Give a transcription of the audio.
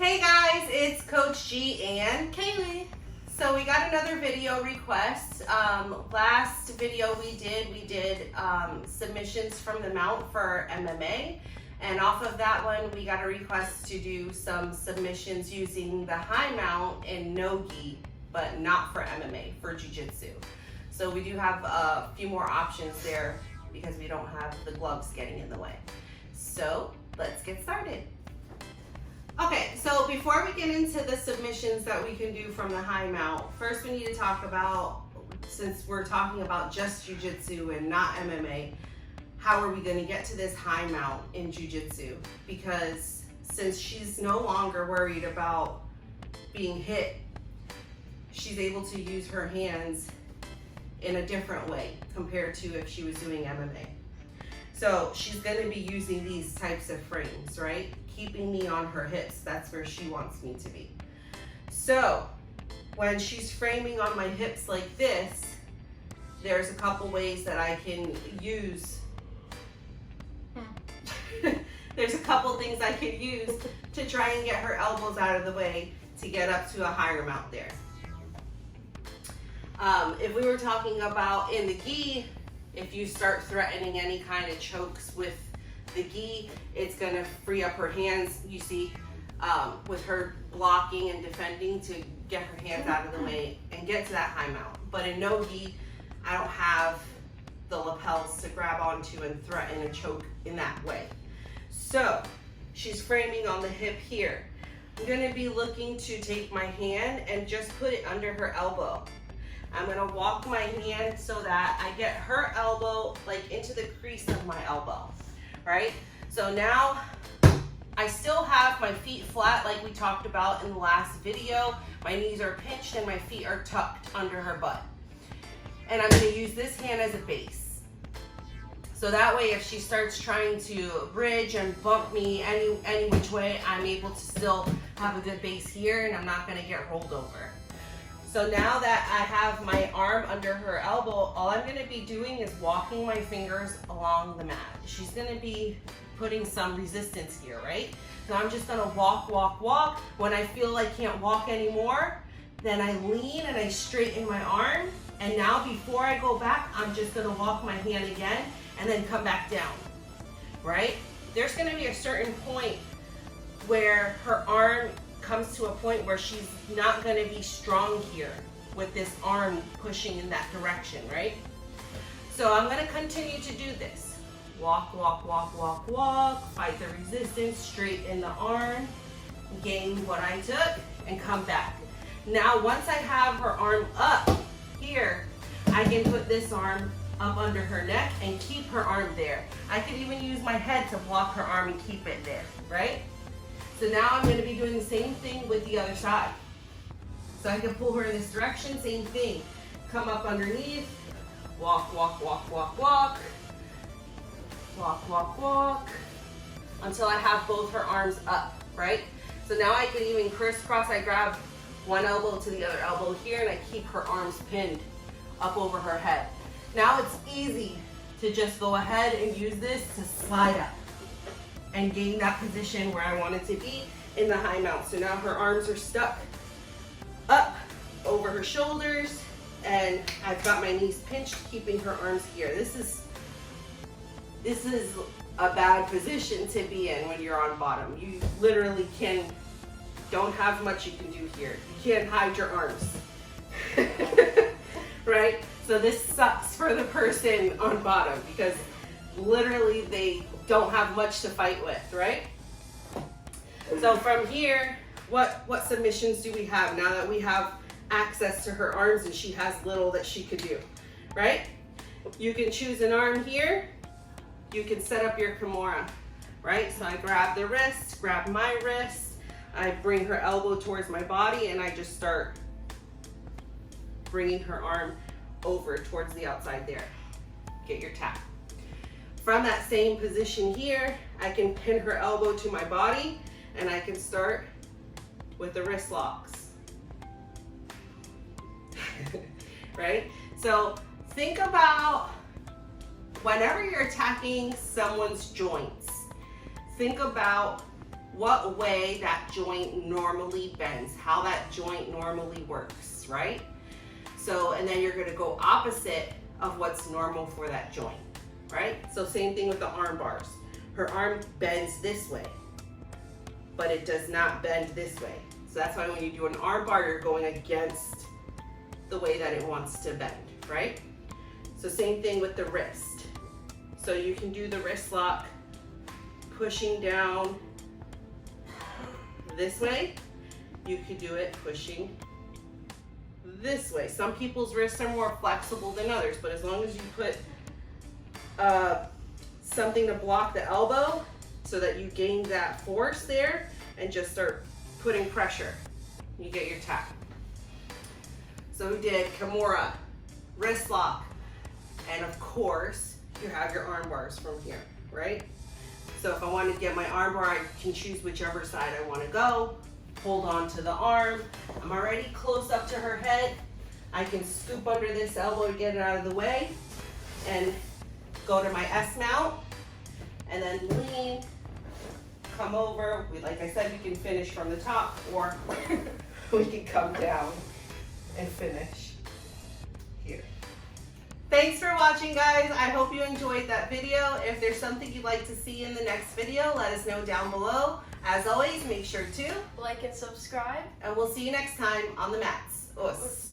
Hey guys, it's Coach G and Kaylee. So we got another video request. Last video we did submissions from the mount for MMA. And off of that one, we got a request to do some submissions using the high mount and no gi, but not for MMA, for Jiu-Jitsu. So we do have a few more options there because we don't have the gloves getting in the way. So let's get started. Okay, so before we get into the submissions that we can do from the high mount, first we need to talk about, since we're talking about just Jiu-Jitsu and not MMA, how are we going to get to this high mount in Jiu-Jitsu? Because since she's no longer worried about being hit, she's able to use her hands in a different way compared to if she was doing MMA. So she's going to be using these types of frames, right? Keeping me on her hips. That's where she wants me to be. So when she's framing on my hips like this, there's a couple ways that I can use. There's a couple things I could use to try and get her elbows out of the way to get up to a higher mount there. If we were talking about in the gi, if you start threatening any kind of chokes with the gi, it's going to free up her hands, you see, with her blocking and defending to get her hands out of the way and get to that high mount. But in no gi, I don't have the lapels to grab onto and threaten a choke in that way. So she's framing on the hip here. I'm going to be looking to take my hand and just put it under her elbow. I'm gonna walk my hand so that I get her elbow like into the crease of my elbow, right? So now I still have my feet flat like we talked about in the last video. My knees are pinched and my feet are tucked under her butt. And I'm gonna use this hand as a base. So that way if she starts trying to bridge and bump me any which way, I'm able to still have a good base here and I'm not gonna get rolled over. So now that I have my arm under her elbow, all I'm gonna be doing is walking my fingers along the mat. She's gonna be putting some resistance here, right? So I'm just gonna walk, walk, walk. When I feel I can't walk anymore, then I lean and I straighten my arm. And now before I go back, I'm just gonna walk my hand again and then come back down, right? There's gonna be a certain point where her arm comes to a point where she's not going to be strong here with this arm pushing in that direction, right? So I'm going to continue to do this. Walk, walk, walk, walk, walk, fight the resistance, straighten the arm, gain what I took, and come back. Now, once I have her arm up here, I can put this arm up under her neck and keep her arm there. I could even use my head to block her arm and keep it there, right? So now I'm going to be doing the same thing with the other side. So I can pull her in this direction, same thing. Come up underneath, walk, walk, walk, walk, walk, walk, walk, walk, until I have both her arms up, right? So now I can even crisscross. I grab one elbow to the other elbow here and I keep her arms pinned up over her head. Now it's easy to just go ahead and use this to slide up and gain that position where I want it to be in the high mount. So now her arms are stuck up over her shoulders and I've got my knees pinched, keeping her arms here. This is a bad position to be in when you're on bottom. You literally don't have much you can do here. You can't hide your arms, right? So this sucks for the person on bottom because literally they don't have much to fight with, right? So from here, what submissions do we have now that we have access to her arms and she has little that she could do, right? You can choose an arm here. You can set up your Kimura, right? So I grab the wrist, grab my wrist, I bring her elbow towards my body and I just start bringing her arm over towards the outside there. Get your tap. From that same position here, I can pin her elbow to my body and I can start with the wrist locks. Right? So think about whenever you're attacking someone's joints, think about what way that joint normally bends, how that joint normally works, right? So, and then you're gonna go opposite of what's normal for that joint, right? So same thing with the arm bars. Her arm bends this way, but it does not bend this way. So that's why when you do an arm bar, you're going against the way that it wants to bend, right? So same thing with the wrist. So you can do the wrist lock, pushing down this way. You could do it pushing this way. Some people's wrists are more flexible than others, but as long as you put something to block the elbow so that you gain that force there and just start putting pressure, you get your tap. So we did Kimura, wrist lock, and of course you have your arm bars from here, right? So if I want to get my arm bar, I can choose whichever side I want to go. Hold on to the arm. I'm already close up to her head. I can scoop under this elbow to get it out of the way and go to my S mount and then lean, come over. Like I said, we can finish from the top or we can come down and finish here. Thanks for watching, guys. I hope you enjoyed that video. If there's something you'd like to see in the next video, let us know down below. As always, make sure to like and subscribe. And we'll see you next time on the mats. Us.